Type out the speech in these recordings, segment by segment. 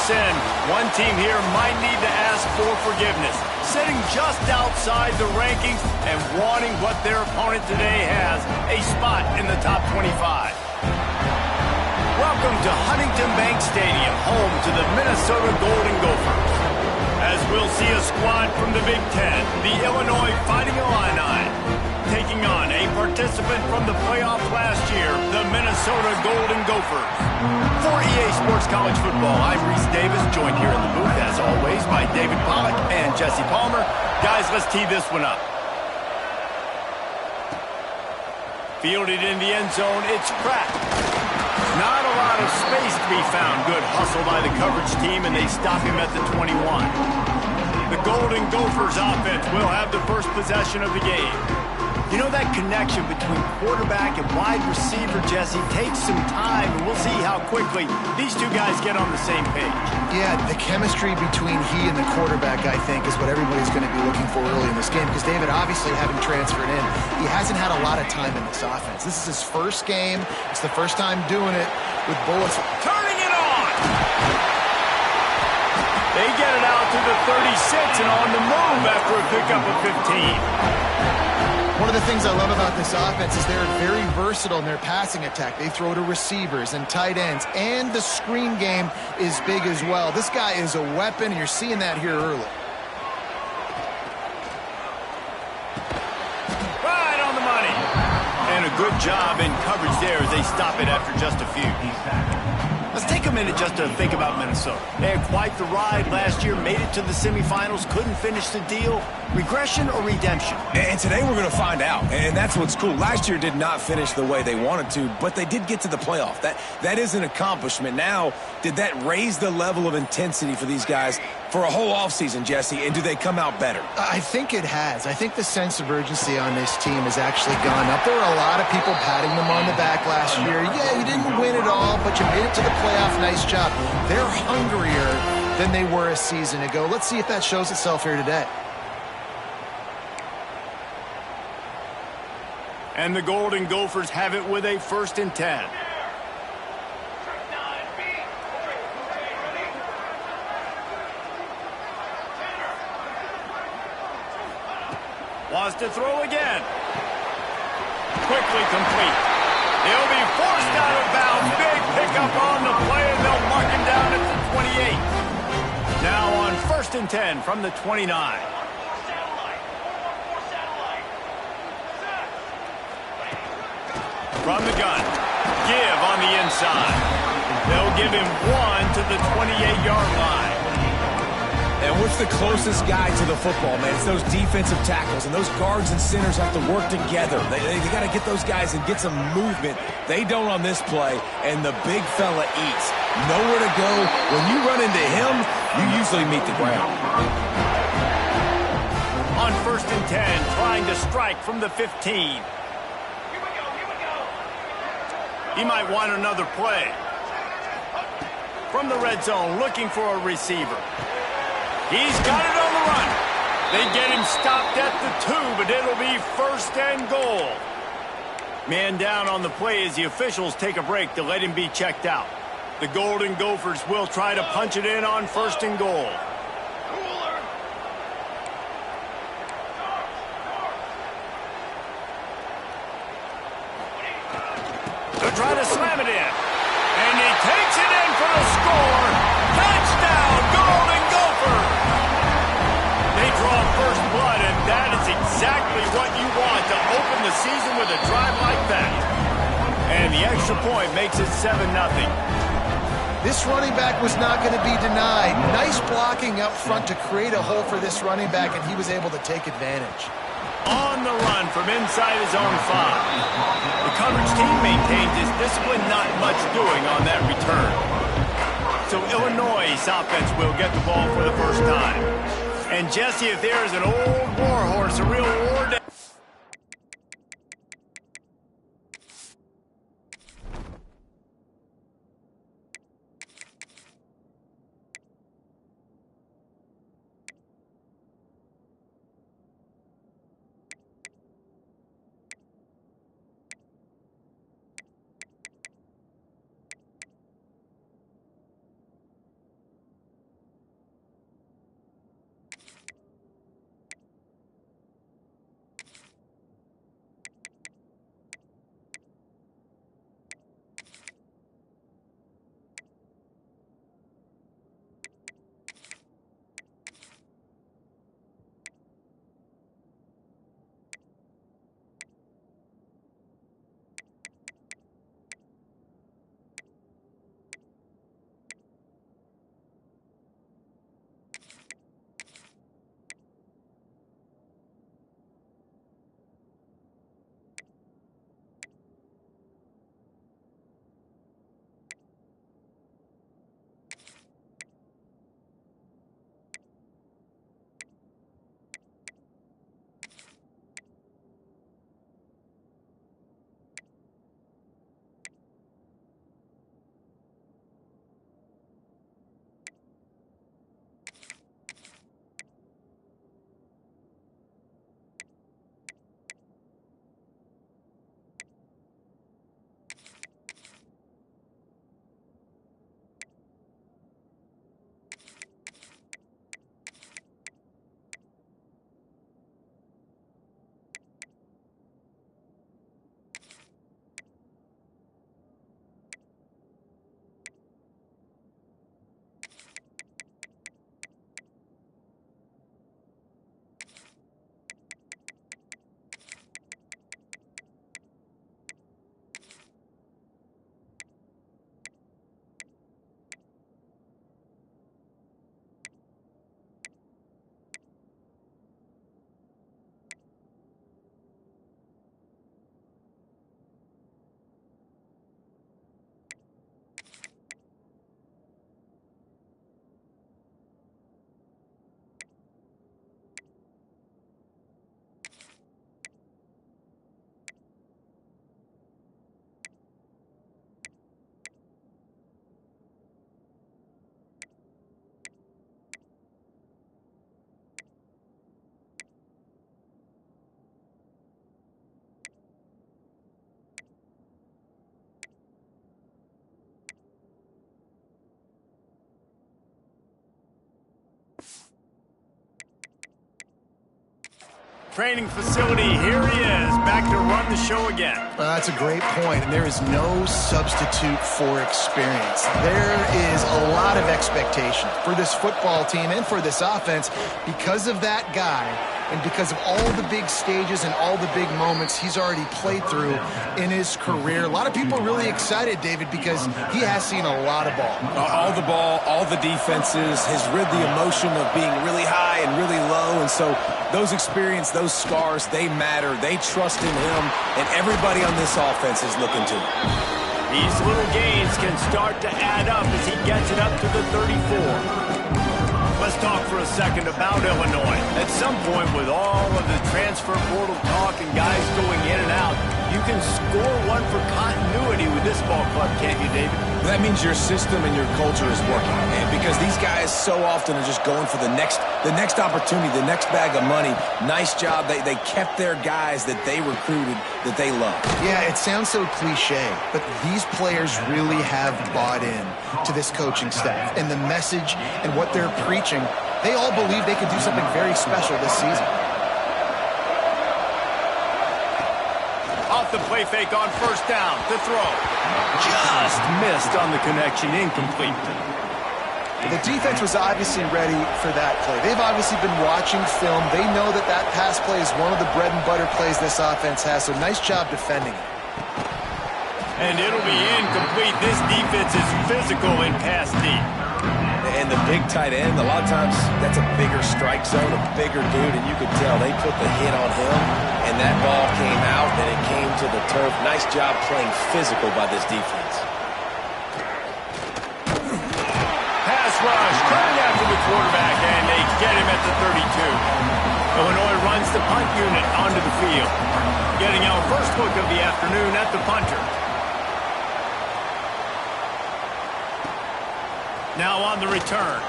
sin. One team here might need to ask for forgiveness, sitting just outside the rankings and wanting what their opponent today has, a spot in the top 25. Welcome to Huntington Bank Stadium, home to the Minnesota Golden Gophers. As we'll see a squad from the Big Ten, the Illinois Fighting Illini, taking on a participant from the playoff last year, the Minnesota Golden Gophers. For EA Sports College Football, I'm Reese Davis, joined here in the booth, as always, by David Pollack and Jesse Palmer. Guys, let's tee this one up. Fielded in the end zone, it's cracked. Not a lot of space to be found. Good hustle by the coverage team, and they stop him at the 21. The Golden Gophers offense will have the first possession of the game. You know, that connection between quarterback and wide receiver, Jesse, takes some time, and we'll see how quickly these two guys get on the same page. Yeah, the chemistry between he and the quarterback, I think, is what everybody's going to be looking for early in this game, because David, obviously, having transferred in, he hasn't had a lot of time in this offense. This is his first game. It's the first time doing it with bullets. Turning it on! They get it out to the 36 and on the move after a pickup of 15. One of the things I love about this offense is they're very versatile in their passing attack. They throw to receivers and tight ends, and the screen game is big as well. This guy is a weapon, and you're seeing that here early. Right on the money. And a good job in coverage there as they stop it after just a few. Let's take a minute just to think about Minnesota. They had quite the ride last year, made it to the semifinals, couldn't finish the deal. Regression or redemption? And today we're going to find out, and that's what's cool. Last year did not finish the way they wanted to, but they did get to the playoff. That is an accomplishment. Now, did that raise the level of intensity for these guys for a whole offseason, Jesse, and do they come out better? I think it has. I think the sense of urgency on this team has actually gone up. There were a lot of people patting them on the back last year. Yeah, you didn't win it all, but you made it to the playoff. Nice job. They're hungrier than they were a season ago. Let's see if that shows itself here today. And the Golden Gophers have it with a 1st and 10. Wants to throw again. Quickly complete. He'll be forced out of bounds. Big pickup on the play, and they'll mark him down at the 28. Now on 1st and 10 from the 29. From the gun. Give on the inside. They'll give him 1 to the 28-yard line. And what's the closest guy to the football, man? It's those defensive tackles, and those guards and centers have to work together. They got to get those guys and get some movement. They don't on this play, and the big fella eats. Nowhere to go. When you run into him, you usually meet the ground. On 1st and 10, trying to strike from the 15. He might want another play. From the red zone, looking for a receiver. He's got it on the run. They get him stopped at the 2, but it'll be 1st and goal. Man down on the play as the officials take a break to let him be checked out. The Golden Gophers will try to punch it in on 1st and goal. They'll try to slam it in. And he takes it in for the score. Touchdown, Golden Gophers! They draw first blood, and that is exactly what you want to open the season with a drive like that. And the extra point makes it 7-0. This running back was not going to be denied. Nice blocking up front to create a hole for this running back, and he was able to take advantage. On the run from inside his own 5. The coverage team maintains his discipline, not much doing on that return. So Illinois' offense will get the ball for the first time. And Jesse, if there is an old war horse, a real war day. training facility. Here he is, back to run the show again. That's a great point, and there is no substitute for experience. There is a lot of expectation for this football team and for this offense because of that guy and because of all the big stages and all the big moments he's already played through in his career. A lot of people are really excited, David, because he has seen a lot of ball. All the ball, all the defenses, has rid the emotion of being really high and really low, and so those experience, those scars, they matter. They trust in him, and everybody on this offense is looking to him. These little gains can start to add up as he gets it up to the 34. Let's talk for a second about Illinois. At some point, with all of the transfer portal talk and guys going in and out, you can score one for continuity with this ball club, can't you, David? That means your system and your culture is working, and because these guys so often are just going for the next opportunity, the next bag of money. Nice job. They kept their guys that they recruited, that they love. Yeah, it sounds so cliche, but these players really have bought in to this coaching staff and the message and what they're preaching. They all believe they could do something very special this season. Off the play fake on first down. The throw. Just missed on the connection. Incomplete. The defense was obviously ready for that play. They've obviously been watching film. They know that that pass play is one of the bread and butter plays this offense has, so nice job defending it. And it'll be incomplete. This defense is physical in pass deep. And the big tight end, a lot of times that's a bigger strike zone, a bigger dude, and you could tell they put the hit on him, and that ball came out, and it came to the turf. Nice job playing physical by this defense. Pass rush, coming after the quarterback, and they get him at the 32. Illinois runs the punt unit onto the field. Getting our first look of the afternoon at the punter. Now on the return.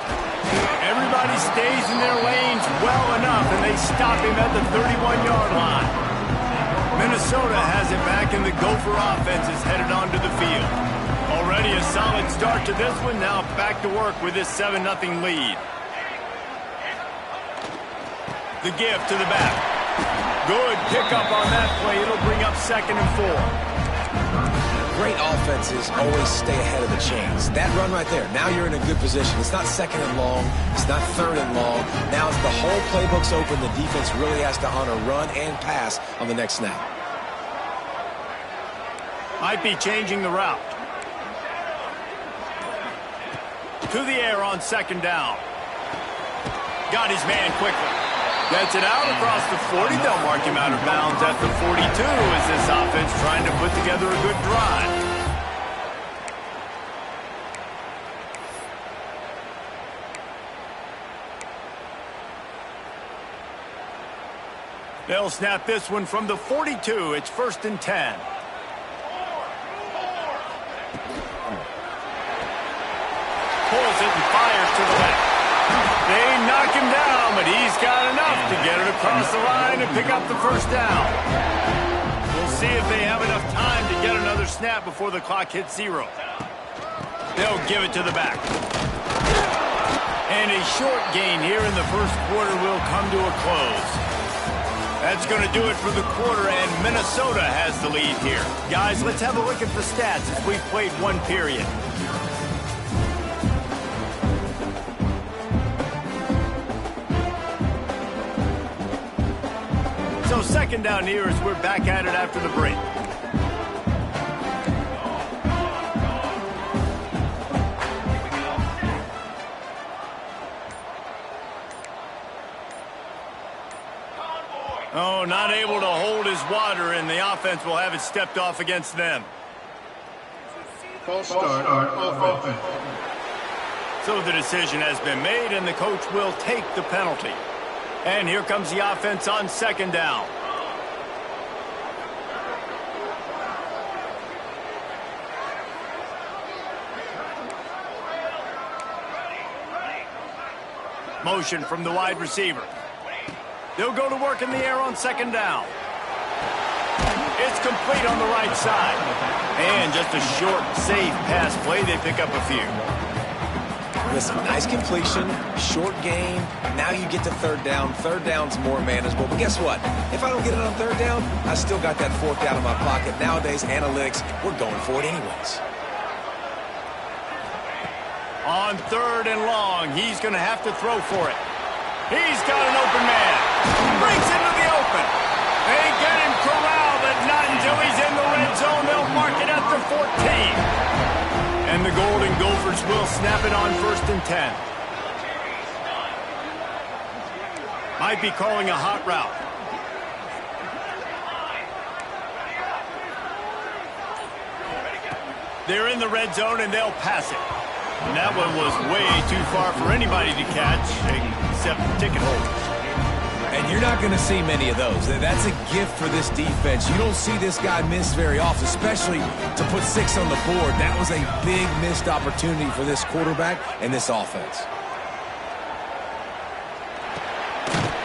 Everybody stays in their lanes well enough, and they stop him at the 31-yard line. Minnesota has it back, and the Gopher offense is headed onto the field. Already a solid start to this one. Now back to work with this 7-0 lead. The give to the back. Good pickup on that play. It'll bring up 2nd and 4. Great offenses always stay ahead of the chains. That run right there, now you're in a good position. It's not 2nd and long. It's not 3rd and long. Now the whole playbook's open. The defense really has to honor run and pass on the next snap. Might be changing the route. To the air on 2nd down. Got his man quickly. Gets it out across the 40. They'll mark him out of bounds at the 42 as this offense trying to put together a good drive. They'll snap this one from the 42. It's 1st and 10. Pulls it and fires to the left. They knock him down, but he's got enough to get it across the line and pick up the first down. We'll see if they have enough time to get another snap before the clock hits 0. They'll give it to the back. And a short gain here in the first quarter will come to a close. That's going to do it for the quarter, and Minnesota has the lead here. Guys, let's have a look at the stats as we've played one period. So 2nd down here as we're back at it after the break. Oh, not able to hold his water, and the offense will have it stepped off against them. False start on offense. So the decision has been made, and the coach will take the penalty. And here comes the offense on 2nd down. Motion from the wide receiver. They'll go to work in the air on 2nd down. It's complete on the right side. And just a short, safe pass play. They pick up a few. Listen, nice completion, short game. Now you get to third down. Third down's more manageable. But guess what? If I don't get it on third down, I still got that fourth down in my pocket. Nowadays, analytics, we're going for it anyways. On 3rd and long, he's going to have to throw for it. He's got an open man. Brings into the open. They get him corralled, but not until he's in the red zone. They'll mark it at the 14. And the Golden Gophers will snap it on 1st and 10. Might be calling a hot route. They're in the red zone, and they'll pass it. And that one was way too far for anybody to catch, except ticket holders. And you're not going to see many of those. That's a gift for this defense. You don't see this guy miss very often, especially to put 6 on the board. That was a big missed opportunity for this quarterback and this offense.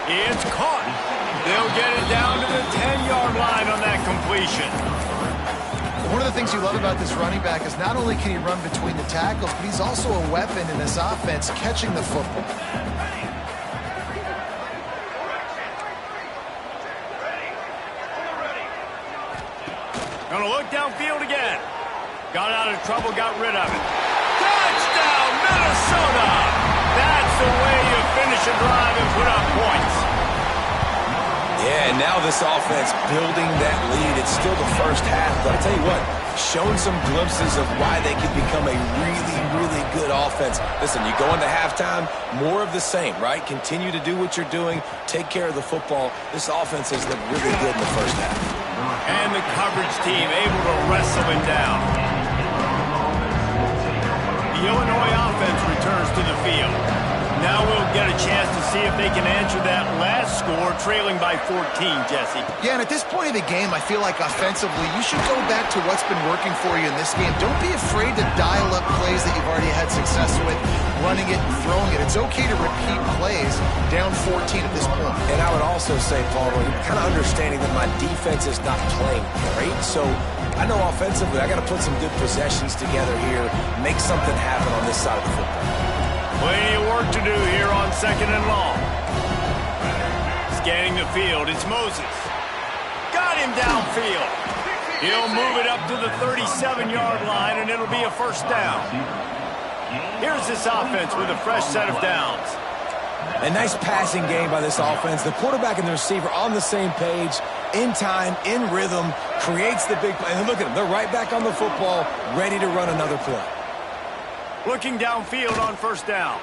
It's caught. They'll get it down to the 10-yard line on that completion. One of the things you love about this running back is not only can he run between the tackles, but he's also a weapon in this offense catching the football. Gonna look downfield again. Got out of trouble, got rid of it. Touchdown, Minnesota! That's the way you finish a drive and put up points. Yeah, and now this offense building that lead. It's still the first half, but I'll tell you what, showing some glimpses of why they could become a really, really good offense. Listen, you go into halftime, more of the same, right? Continue to do what you're doing, take care of the football. This offense has looked really good in the first half. And the coverage team able to wrestle him down. The Illinois offense returns to the field. Now we'll get a chance to see if they can answer that last score, trailing by 14, Jesse. Yeah, and at this point of the game, I feel like offensively, you should go back to what's been working for you in this game. Don't be afraid to dial up plays that you've already had success with, running it and throwing it. It's okay to repeat plays down 14 at this point. And I would also say, Paul, kind of understanding that my defense is not playing great, so I know offensively I got to put some good possessions together here, make something happen on this side of the football. Plenty of work to do here on 2nd and long. Scanning the field, it's Moses. Got him downfield. He'll move it up to the 37-yard line, and it'll be a first down. Here's this offense with a fresh set of downs. A nice passing game by this offense. The quarterback and the receiver on the same page, in time, in rhythm, creates the big play. And look at them. They're right back on the football, ready to run another play. Looking downfield on first down.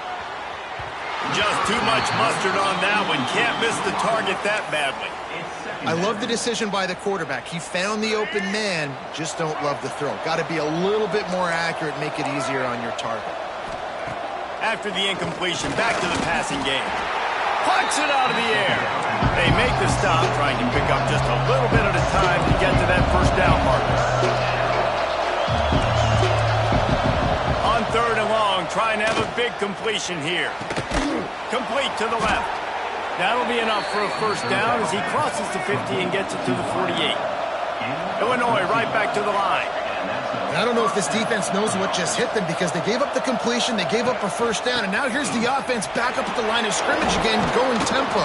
Just too much mustard on that one. Can't miss the target that badly. I love the decision by the quarterback. He found the open man, just don't love the throw. Got to be a little bit more accurate, make it easier on your target. After the incompletion, back to the passing game. Pucks it out of the air. They make the stop, trying to pick up just a little bit at a time to get to that first down marker. On 3rd and long, trying to have a big completion here. Complete to the left. That'll be enough for a first down as he crosses the 50 and gets it to the 48. Illinois right back to the line. I don't know if this defense knows what just hit them because they gave up the completion, they gave up a first down, and now here's the offense back up at the line of scrimmage again, going tempo.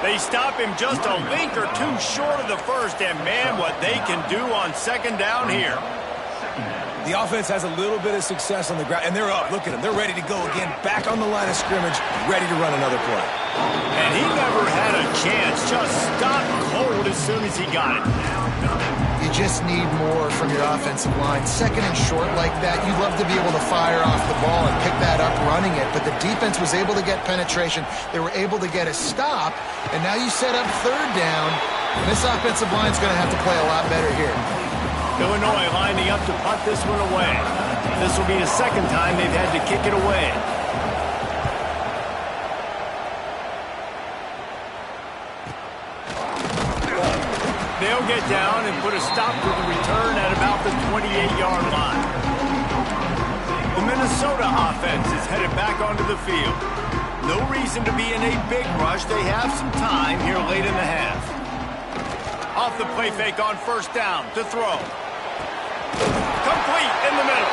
They stop him just a link or two short of the first, and man, what they can do on 2nd down here. The offense has a little bit of success on the ground, and they're up. Look at them. They're ready to go again, back on the line of scrimmage, ready to run another play. And he never had a chance. Just stopped cold as soon as he got it. You just need more from your offensive line. 2nd and short like that, you'd love to be able to fire off the ball and pick that up running it, but the defense was able to get penetration. They were able to get a stop, and now you set up 3rd down, and this offensive line's going to have to play a lot better here. Illinois lining up to punt this one away. This will be the 2nd time they've had to kick it away. They'll get down and put a stop to the return at about the 28-yard line. The Minnesota offense is headed back onto the field. No reason to be in a big rush. They have some time here late in the half. Off the play fake on first down to throw. Complete in the middle.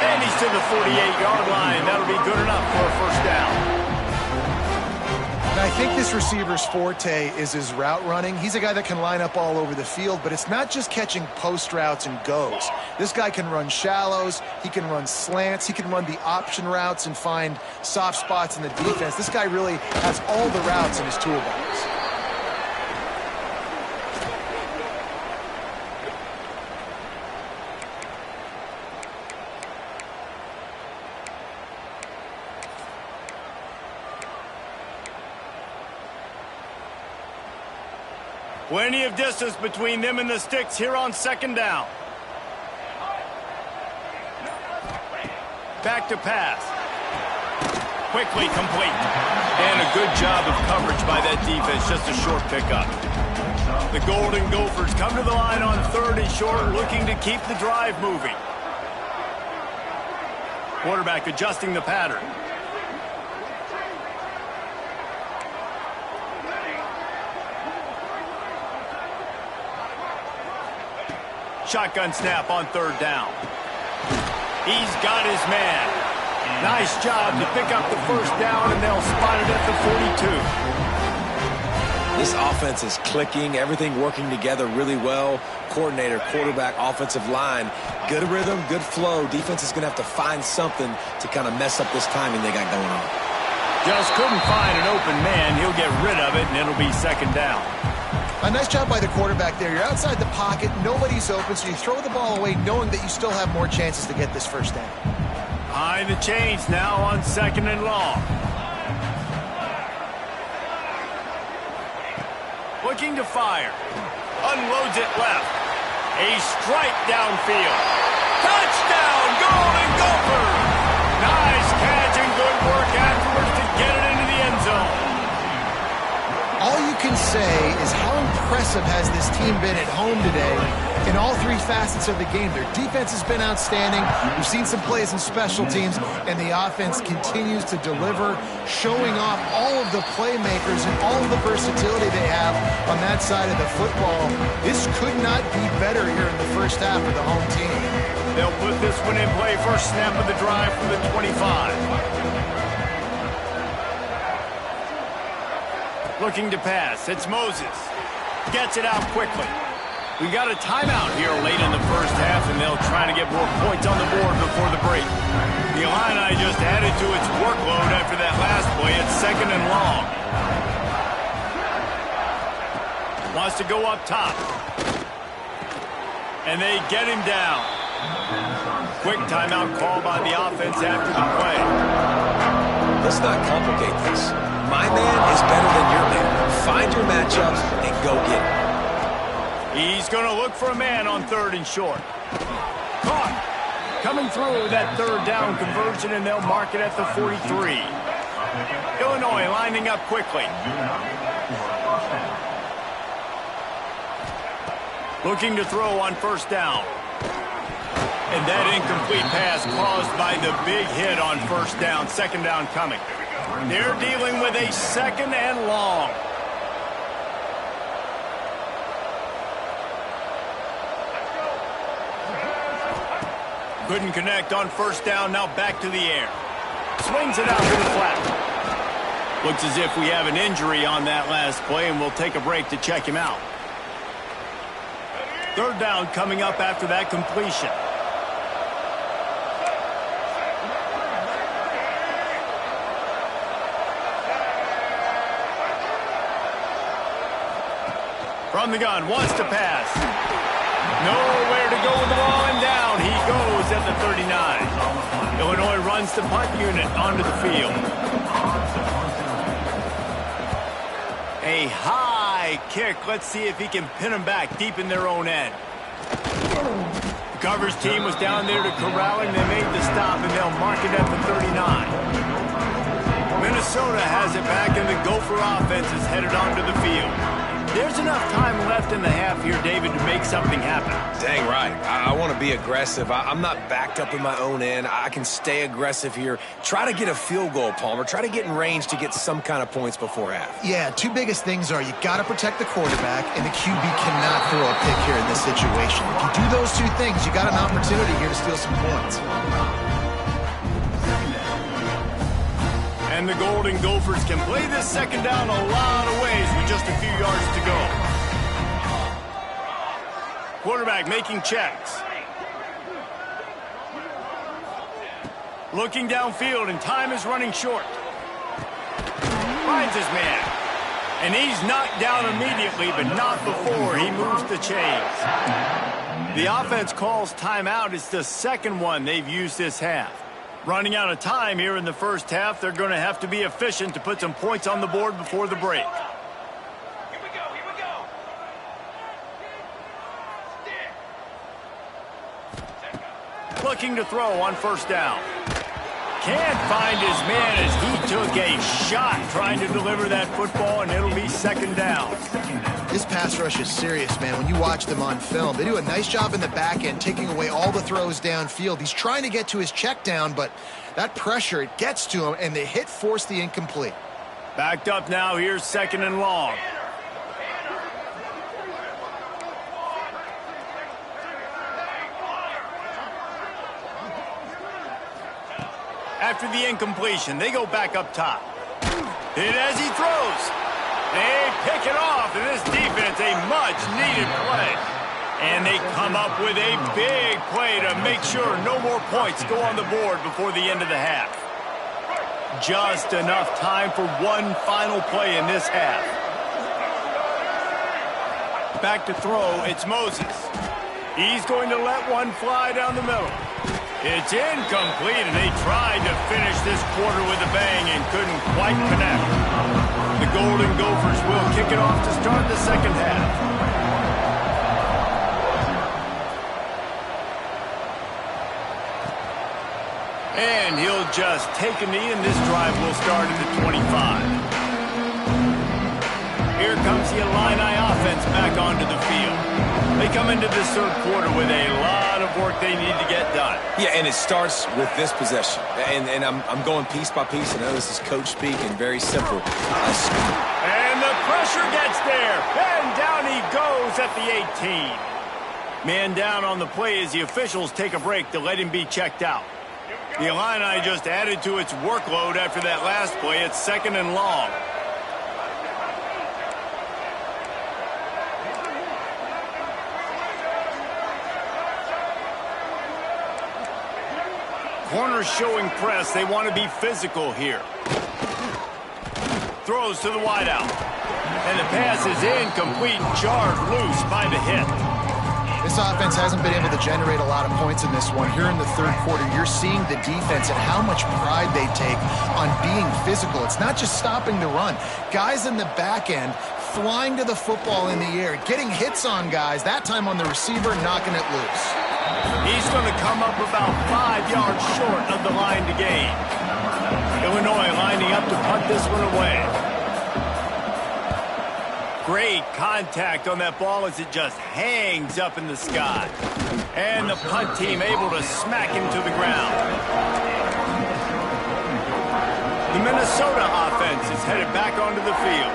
And he's to the 48-yard line. That'll be good enough for a first down. Now, I think this receiver's forte is his route running. He's a guy that can line up all over the field, but it's not just catching post routes and goes. This guy can run shallows, he can run slants, he can run the option routes and find soft spots in the defense. This guy really has all the routes in his toolbox. Plenty of distance between them and the sticks here on second down. Back to pass. Quickly complete. And a good job of coverage by that defense. Just a short pickup. The Golden Gophers come to the line on 3rd and short, looking to keep the drive moving. Quarterback adjusting the pattern. Shotgun snap on 3rd down. He's got his man. Nice job to pick up the first down, and they'll spot it at the 42. This offense is clicking, everything working together really well. Coordinator, quarterback, offensive line, good rhythm, good flow. Defense is going to have to find something to kind of mess up this timing they got going on. Just couldn't find an open man. He'll get rid of it, and it'll be second down. A nice job by the quarterback there. You're outside the pocket, nobody's open, so you throw the ball away knowing that you still have more chances to get this first down. Behind the chains now on 2nd and long. Looking to fire. Unloads it left. A strike downfield. Touchdown, Golden Gophers! Nice catch and good work afterwards to get it into the end zone. All you can say is how impressive has this team been at home today in all 3 facets of the game. Their defense has been outstanding. We've seen some plays in special teams, and the offense continues to deliver, showing off all of the playmakers and all of the versatility they have on that side of the football. This could not be better here in the first half of the home team. They'll put this one in play. First snap of the drive from the 25. Looking to pass. It's Moses. Gets it out quickly. We got a timeout here late in the first half, and they'll try to get more points on the board before the break. The Illini just added to its workload after that last play. It's 2nd and long. Wants to go up top. And they get him down. Quick timeout call by the offense after the play. Let's not complicate this. My man is better than your man. Find your matchups and go get it. He's going to look for a man on 3rd and short. Caught. Coming through that 3rd down conversion, and they'll mark it at the 43. Illinois lining up quickly. Looking to throw on 1st down. And that incomplete pass caused by the big hit on 1st down. 2nd down coming. They're dealing with a 2nd and long. Couldn't connect on 1st down. Now back to the air. Swings it out to the flat. Looks as if we have an injury on that last play, and we'll take a break to check him out. 3rd down coming up after that completion. From the gun, wants to pass. Nowhere to go with the ball, and down he goes at the 39. Illinois runs the punt unit onto the field. A high kick. Let's see if he can pin them back deep in their own end. The coverage team was down there to corral him. They made the stop, and they'll mark it at the 39. Minnesota has it back, and the Gopher offense is headed onto the field. There's enough time left in the half here, David, to make something happen. Dang right. I want to be aggressive. I'm not backed up in my own end. I can stay aggressive here. Try to get a field goal, Palmer. Try to get in range to get some kind of points before half. Yeah, 2 biggest things are you got to protect the quarterback, and the QB cannot throw a pick here in this situation. If you do those 2 things, you got an opportunity here to steal some points. And the Golden Gophers can play this second down a lot of ways with just a few yards to go. Quarterback making checks. Looking downfield, and time is running short. Finds his man. And he's knocked down immediately, but not before he moves the chains. The offense calls timeout. It's the second one they've used this half. Running out of time here in the first half, they're going to have to be efficient to put some points on the board before the break. Here we go. Looking to throw on first down. Can't find his man as he took a shot trying to deliver that football, and it'll be second down. This pass rush is serious, man. When you watch them on film, they do a nice job in the back end, taking away all the throws downfield. He's trying to get to his check down, but that pressure, it gets to him, and the hit forced the incomplete. Backed up now, here's second and long. After the incompletion, they go back up top. Hit as he throws. They pick it off, and this defense, a much-needed play. And they come up with a big play to make sure no more points go on the board before the end of the half. Just enough time for one final play in this half. Back to throw, it's Moses. He's going to let one fly down the middle. It's incomplete, and they tried to finish this quarter with a bang and couldn't quite connect. The Golden Gophers will kick it off to start the second half. And he'll just take a knee, and this drive will start at the 25. Here comes the Illini offense back onto the field. They come into this third quarter with a lot of work they need to get done. Yeah, and it starts with this possession. And I'm going piece by piece. I know this is coach speak and very simple. And the pressure gets there. And down he goes at the 18. Man down on the play as the officials take a break to let him be checked out. The Illini just added to its workload after that last play. It's second and long. Corners showing press. They want to be physical here. Throws to the wideout. And the pass is incomplete, jarred loose by the hit. This offense hasn't been able to generate a lot of points in this one. Here in the third quarter, you're seeing the defense and how much pride they take on being physical. It's not just stopping the run. Guys in the back end flying to the football in the air, getting hits on guys, that time on the receiver, knocking it loose. He's going to come up about 5 yards short of the line to gain. Illinois lining up to punt this one away. Great contact on that ball as it just hangs up in the sky. And the punt team able to smack him to the ground. The Minnesota offense is headed back onto the field.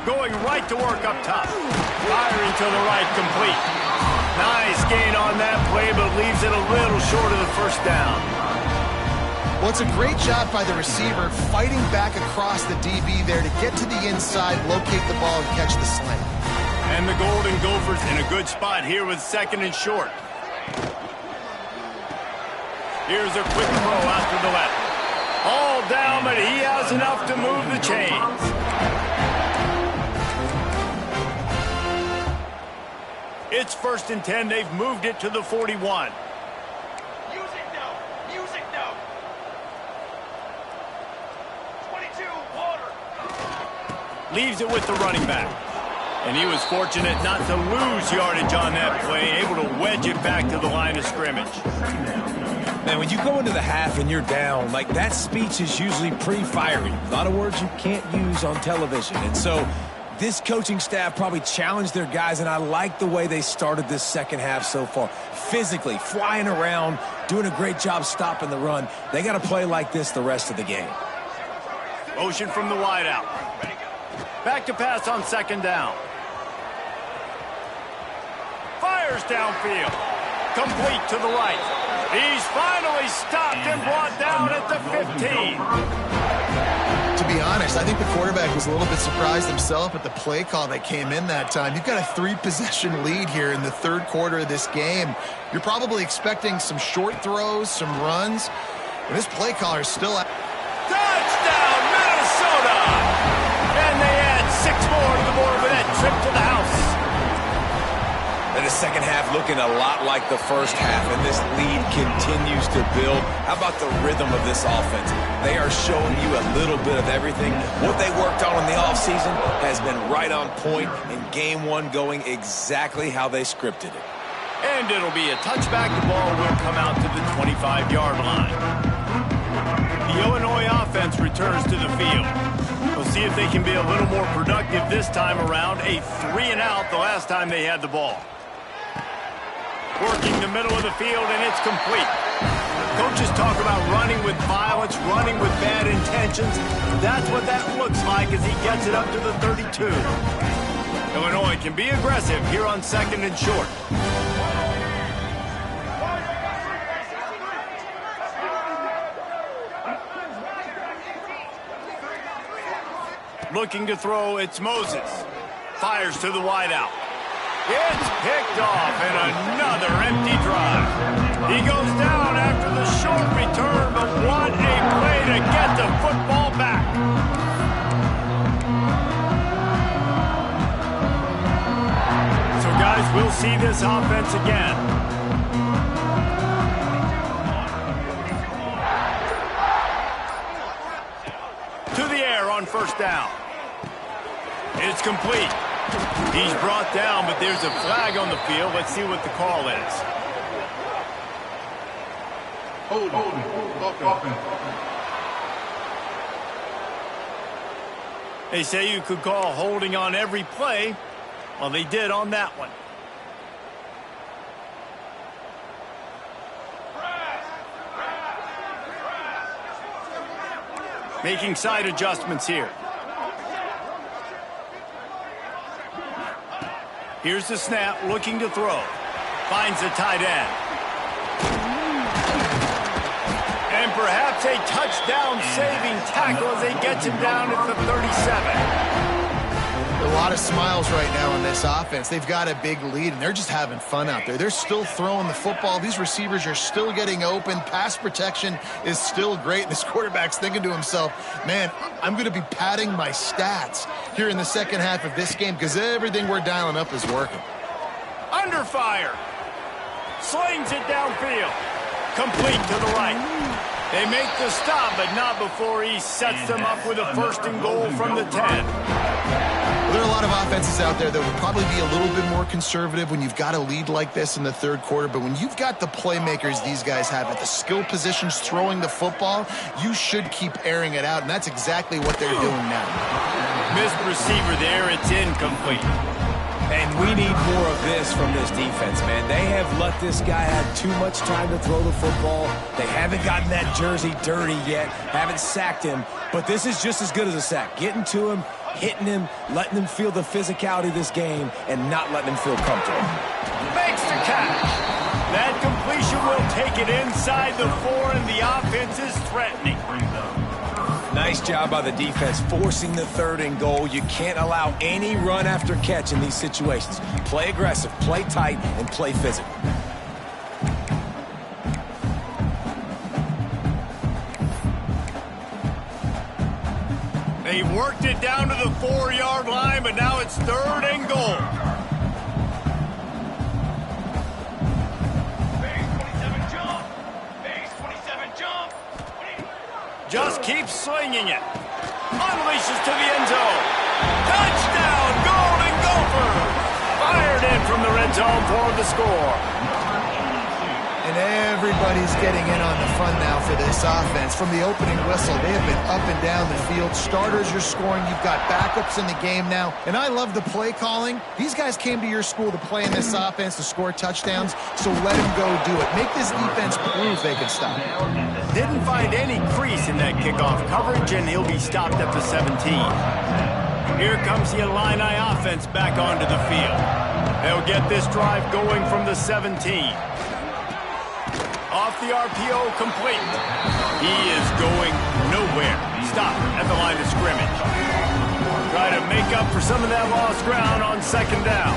Going right to work up top. Firing to the right, complete. Nice gain on that play, but leaves it a little short of the first down. Well, it's a great job by the receiver fighting back across the DB there to get to the inside, locate the ball, and catch the slant. And the Golden Gophers in a good spot here with second and short. Here's a quick throw out to the left. All down, but he has enough to move the chains. It's first and 10. They've moved it to the 41. Music no. 22, water. Leaves it with the running back. And he was fortunate not to lose yardage on that play, able to wedge it back to the line of scrimmage. Man, when you go into the half and you're down, like that speech is usually pretty fiery. A lot of words you can't use on television. And so this coaching staff probably challenged their guys, and I like the way they started this second half so far. Physically, flying around, doing a great job stopping the run. They got to play like this the rest of the game. Motion from the wideout. Back to pass on second down. Fires Fires downfield. Complete to the right. He's finally stopped and brought down at the 15. To be honest, I think the quarterback was a little bit surprised himself at the play call that came in that time. You've got a 3-possession lead here in the third quarter of this game. You're probably expecting some short throws, some runs. And this play caller is still out. Touchdown, Minnesota! And they add 6 more to the board with that trip to the house. And the second half looking a lot like the first half, and this lead continues to build. How about the rhythm of this offense? They are showing you a little bit of everything. What they worked on in the offseason has been right on point, and game one going exactly how they scripted it. And it'll be a touchback. The ball will come out to the 25-yard line. The Illinois offense returns to the field. We'll see if they can be a little more productive this time around. A 3-and-out the last time they had the ball. Working the middle of the field, and it's complete. Coaches talk about running with violence, running with bad intentions. That's what that looks like as he gets it up to the 32. Illinois can be aggressive here on 2nd and short. Looking to throw, it's Moses. Fires to the wideout. It's picked off, and another empty drive. He goes down after the short return, but what a play to get the football back. So, guys, we'll see this offense again. To the air on first down. It's complete. He's brought down, but there's a flag on the field. Let's see what the call is. They say you could call holding on every play. Well, they did on that one. Making side adjustments here. Here's the snap, looking to throw. Finds the tight end. And perhaps a touchdown-saving tackle as they get him down at the 37. A lot of smiles right now on this offense. They've got a big lead, and they're just having fun out there. They're still throwing the football. These receivers are still getting open. Pass protection is still great. And this quarterback's thinking to himself, man, I'm going to be padding my stats here in the second half of this game because everything we're dialing up is working. Under fire. Slings it downfield. Complete to the right. They make the stop, but not before he sets them up with a 1st and goal from the 10. Well, there are a lot of offenses out there that would probably be a little bit more conservative when you've got a lead like this in the third quarter. But when you've got the playmakers these guys have at the skill positions throwing the football, you should keep airing it out. And that's exactly what they're doing now. Missed receiver there. It's incomplete. And we need more of this from this defense, man. They have let this guy have too much time to throw the football. They haven't gotten that jersey dirty yet, haven't sacked him. But this is just as good as a sack. Getting to him, hitting him, letting him feel the physicality of this game, and not letting him feel comfortable. Makes the catch. That completion will take it inside the 4, and the offense is threatening. Nice job by the defense forcing the 3rd and goal. You can't allow any run after catch in these situations. Play aggressive, play tight, and play physical. They worked it down to the 4-yard line, but now it's 3rd and goal. Just keeps slinging it. Unleashes to the end zone. Touchdown, Golden Gophers! Fired in from the red zone for the score. And everybody's getting in on the fun now for this offense. From the opening whistle, they have been up and down the field. Starters are scoring. You've got backups in the game now. And I love the play calling. These guys came to your school to play in this offense to score touchdowns, so let them go do it. Make this defense prove they can stop. Didn't find any crease in that kickoff coverage, and he'll be stopped at the 17. Here comes the Illini offense back onto the field. They'll get this drive going from the 17. Off the RPO, complete. He is going nowhere. Stop at the line of scrimmage. Try to make up for some of that lost ground on second down.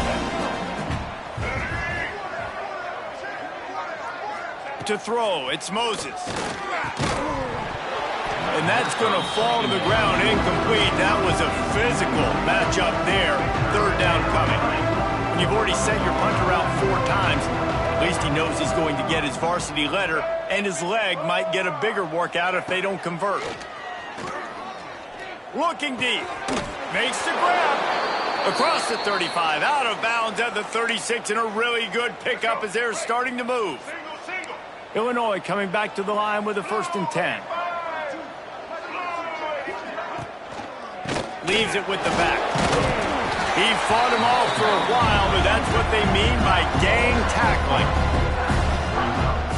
To throw, it's Moses. And that's going to fall to the ground incomplete. That was a physical matchup there. Third down coming. When you've already sent your punter out 4 times, at least he knows he's going to get his varsity letter, and his leg might get a bigger workout if they don't convert. Looking deep. Makes the grab. Across the 35, out of bounds at the 36, and a really good pickup as they're starting to move. Illinois coming back to the line with a 1st and 10. Leaves it with the back. He fought him off for a while, but that's what they mean by gang tackling.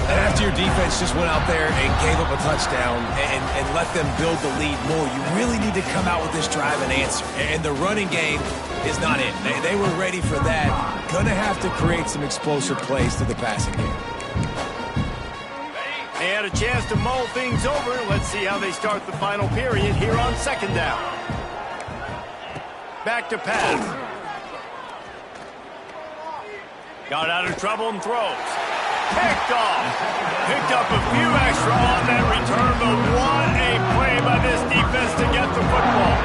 And after your defense just went out there and gave up a touchdown and let them build the lead more, you really need to come out with this drive and answer. And the running game is not it. They were ready for that. Going to have to create some explosive plays to the passing game. They had a chance to mull things over. Let's see how they start the final period here on second down. Back to pass. Got out of trouble and throws. Picked off. Picked up a few extra on that return, but what a play by this defense to get the football.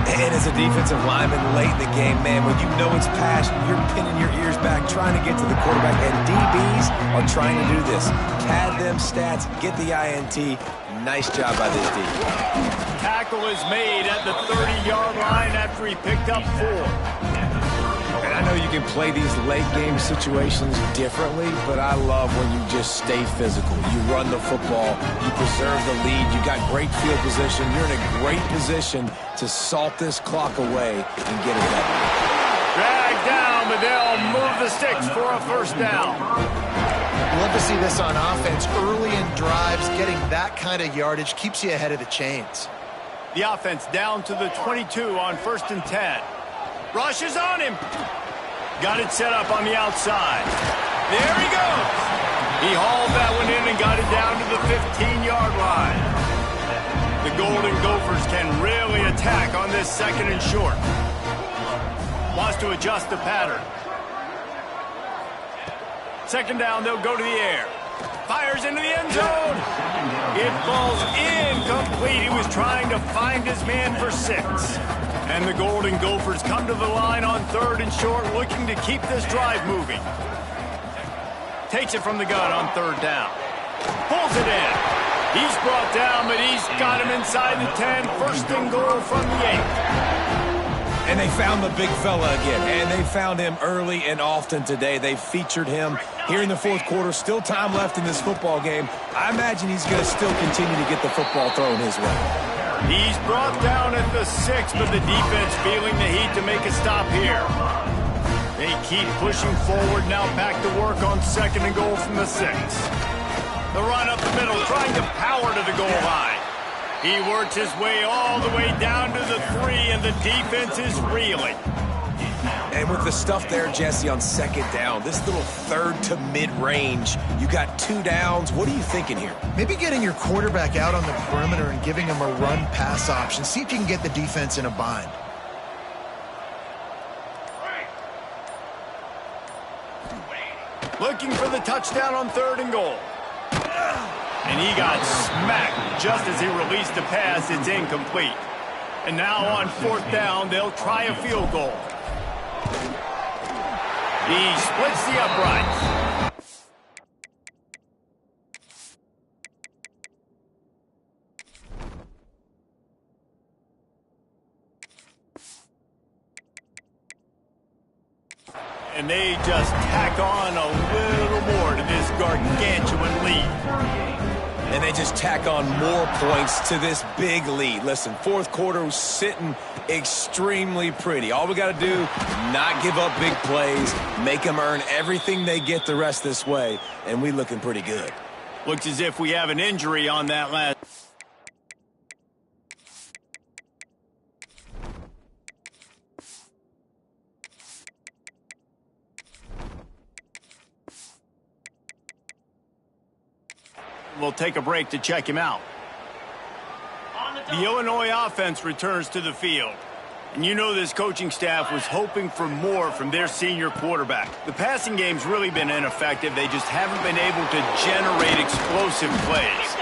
And as a defensive lineman late in the game, man, when you know it's past, you're pinning your ears back, trying to get to the quarterback, and DBs are trying to do this. Pad them stats, get the INT. Nice job by this D. Tackle is made at the 30-yard line after he picked up 4. And I know you can play these late game situations differently, but I love when you just stay physical. You run the football, you preserve the lead, you got great field position, you're in a great position to salt this clock away and get it done. Dragged down, but they'll move the sticks for a 1st down. Love to see this on offense. Early in drives, getting that kind of yardage keeps you ahead of the chains. The offense down to the 22 on 1st and 10. Rushes on him. Got it set up on the outside. There he goes. He hauled that one in and got it down to the 15-yard line. The Golden Gophers can really attack on this 2nd and short. Wants to adjust the pattern. 2nd down, they'll go to the air. Fires into the end zone. It falls incomplete. He was trying to find his man for 6. And the Golden Gophers come to the line on 3rd and short, looking to keep this drive moving. Takes it from the gun on 3rd down. Pulls it in. He's brought down, but he's got him inside the 10. 1st and goal from the 8. And they found the big fella again, and they found him early and often today. They featured him here in the 4th quarter. Still time left in this football game. I imagine he's going to still continue to get the football thrown his way. He's brought down at the 6, but the defense feeling the heat to make a stop here. They keep pushing forward, now back to work on 2nd and goal from the 6. The run up the middle, trying to power to the goal line. He works his way all the way down to the 3, and the defense is reeling. And with the stuff there, Jesse, on 2nd down, this little 3rd to mid-range, you got 2 downs. What are you thinking here? Maybe getting your quarterback out on the perimeter and giving him a run-pass option. See if you can get the defense in a bind. Looking for the touchdown on 3rd and goal. And he got smacked just as he released the pass. It's incomplete. And now on 4th down, they'll try a field goal. He splits the uprights. And they just tack on a little more to this gargantuan lead. And they just tack on more points to this big lead. Listen, 4th quarter was sitting extremely pretty. All we got to do, not give up big plays, make them earn everything they get the rest this way, and we looking pretty good. Looks as if we have an injury on that last. We'll take a break to check him out. The Illinois offense returns to the field. And you know this coaching staff was hoping for more from their senior quarterback. The passing game's really been ineffective. They just haven't been able to generate explosive plays.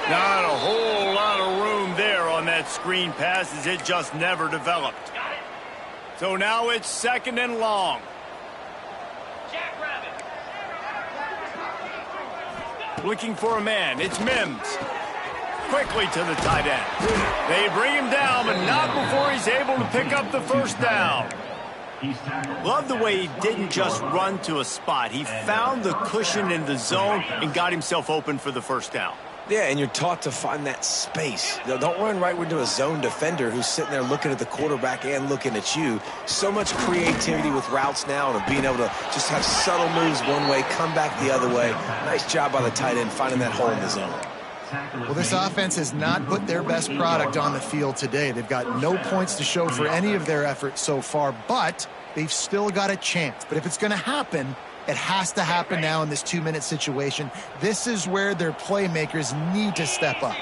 Not a whole lot of room there on that screen pass as it just never developed. So now it's 2nd and long. Looking for a man. It's Mims. Quickly to the tight end. They bring him down, but not before he's able to pick up the first down. Love the way he didn't just run to a spot. He found the cushion in the zone and got himself open for the first down. Yeah, and you're taught to find that space. Don't run right into a zone defender who's sitting there looking at the quarterback and looking at you. So much creativity with routes now and being able to just have subtle moves one way, come back the other way. Nice job by the tight end finding that hole in the zone. Well, this offense has not put their best product on the field today. They've got no points to show for any of their efforts so far, but they've still got a chance. But if it's going to happen, it has to happen now in this 2-minute situation. This is where their playmakers need to step up.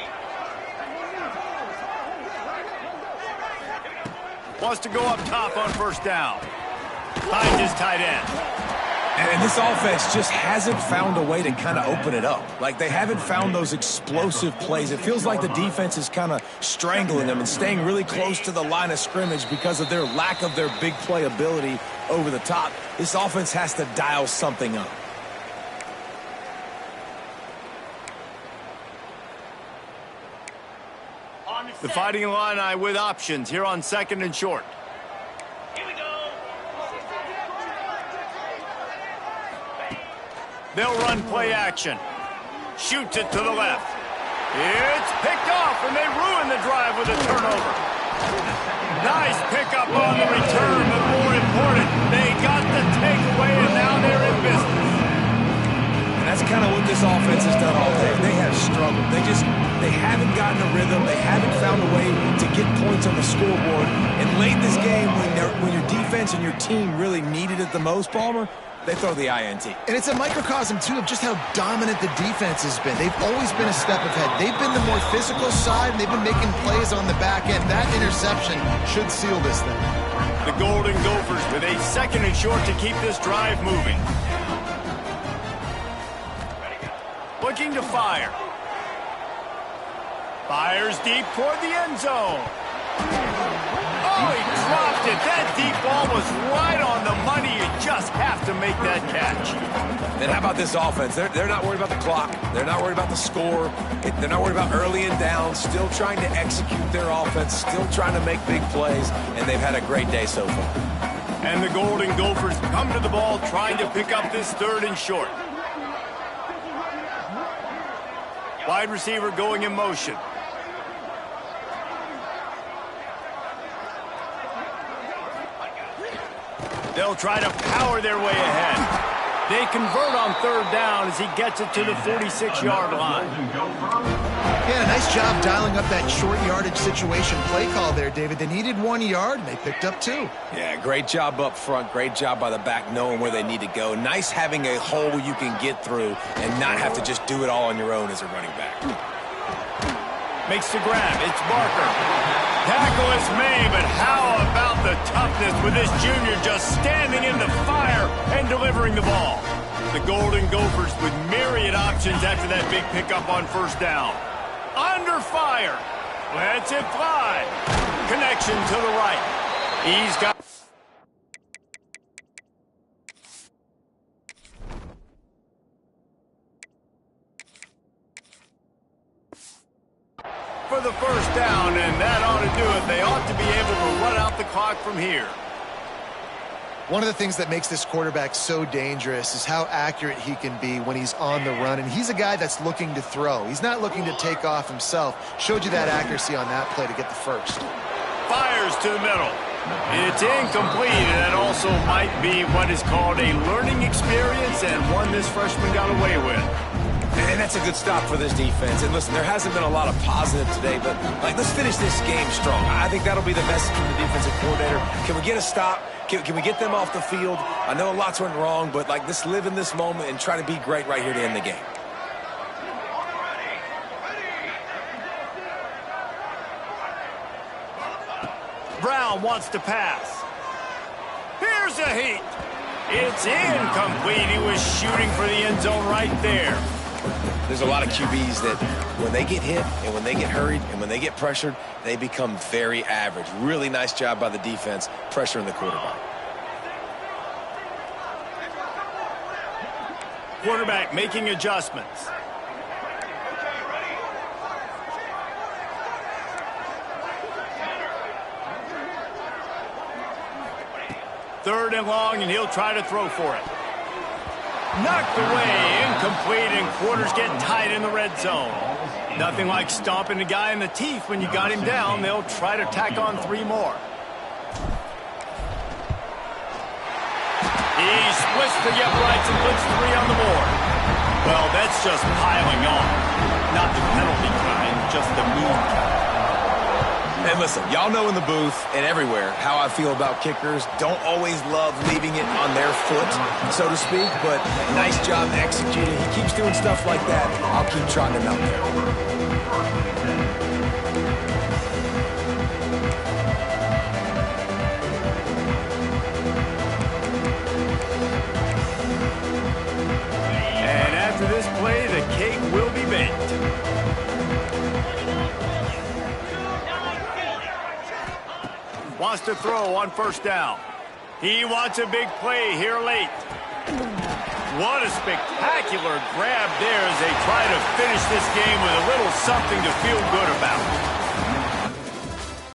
Wants to go up top on first down. Finds his tight end. And this offense just hasn't found a way to kind of open it up. Like, they haven't found those explosive plays. It feels like the defense is kind of strangling them and staying really close to the line of scrimmage because of their lack of their big play ability over the top. This offense has to dial something up. The Fighting Illini with options here on 2nd and short. They'll run play action. Shoots it to the left. It's picked off, and they ruin the drive with a turnover. Nice pickup on the return, but more important, they got the takeaway, and now they're in business. And that's kind of what this offense has done all day. They have struggled. They haven't gotten a rhythm. They haven't found a way to get points on the scoreboard. And late in this game, when your defense and your team really needed it the most, Palmer, they throw the INT. And it's a microcosm, too, of just how dominant the defense has been. They've always been a step ahead. They've been the more physical side, and they've been making plays on the back end. That interception should seal this thing. The Golden Gophers with a 2nd and short to keep this drive moving. Looking to fire. Fires deep toward the end zone. Oh, he dropped it. That deep ball was right on the money. You just have to make that catch. And how about this offense? They're not worried about the clock. They're not worried about the score. They're not worried about early and down. Still trying to execute their offense. Still trying to make big plays. And they've had a great day so far. And the Golden Gophers come to the ball trying to pick up this 3rd and short. Wide receiver going in motion. They'll try to power their way ahead. They convert on 3rd down as he gets it to the 46-yard line. Yeah, nice job dialing up that short yardage situation play call there, David. They needed 1 yard, and they picked up 2. Yeah, great job up front. Great job by the back knowing where they need to go. Nice having a hole you can get through and not have to just do it all on your own as a running back. Makes the grab. It's Barker. Tackle is made, but how about the toughness with this junior just standing in the fire and delivering the ball? The Golden Gophers with myriad options after that big pickup on first down. Under fire. Lets it fly. Connection to the right. He's got... for the first down, and that ought to do it. They ought to be able to run out the clock from here. One of the things that makes this quarterback so dangerous is how accurate he can be when he's on the run, and he's a guy that's looking to throw. He's not looking to take off himself. Showed you that accuracy on that play to get the first. Fires to the middle. It's incomplete, and that also might be what is called a learning experience and one this freshman got away with. And that's a good stop for this defense. And listen, there hasn't been a lot of positive today, but let's finish this game strong. I think that'll be the message from the defensive coordinator. Can we get a stop? Can we get them off the field? I know lots went wrong, but let's live in this moment and try to be great right here to end the game. Brown wants to pass. Here's a heat. It's incomplete. He was shooting for the end zone right there. There's a lot of QBs that when they get hit and when they get hurried and when they get pressured, they become very average. Really nice job by the defense pressuring the quarterback. Quarterback making adjustments. Third and long, and he'll try to throw for it. Knocked away, incomplete, and quarters get tight in the red zone. Nothing like stomping a guy in the teeth when you got him down. They'll try to tack on 3 more. He splits the uprights and puts 3 on the board. Well, that's just piling on. Not the penalty kind, just the move kind. And listen, y'all know in the booth and everywhere how I feel about kickers. Don't always love leaving it on their foot, so to speak, but nice job executing. He keeps doing stuff like that. I'll keep trotting him out there. And after this play, the cake will be baked. Wants to throw on first down. He wants a big play here late. What a spectacular grab there as they try to finish this game with a little something to feel good about.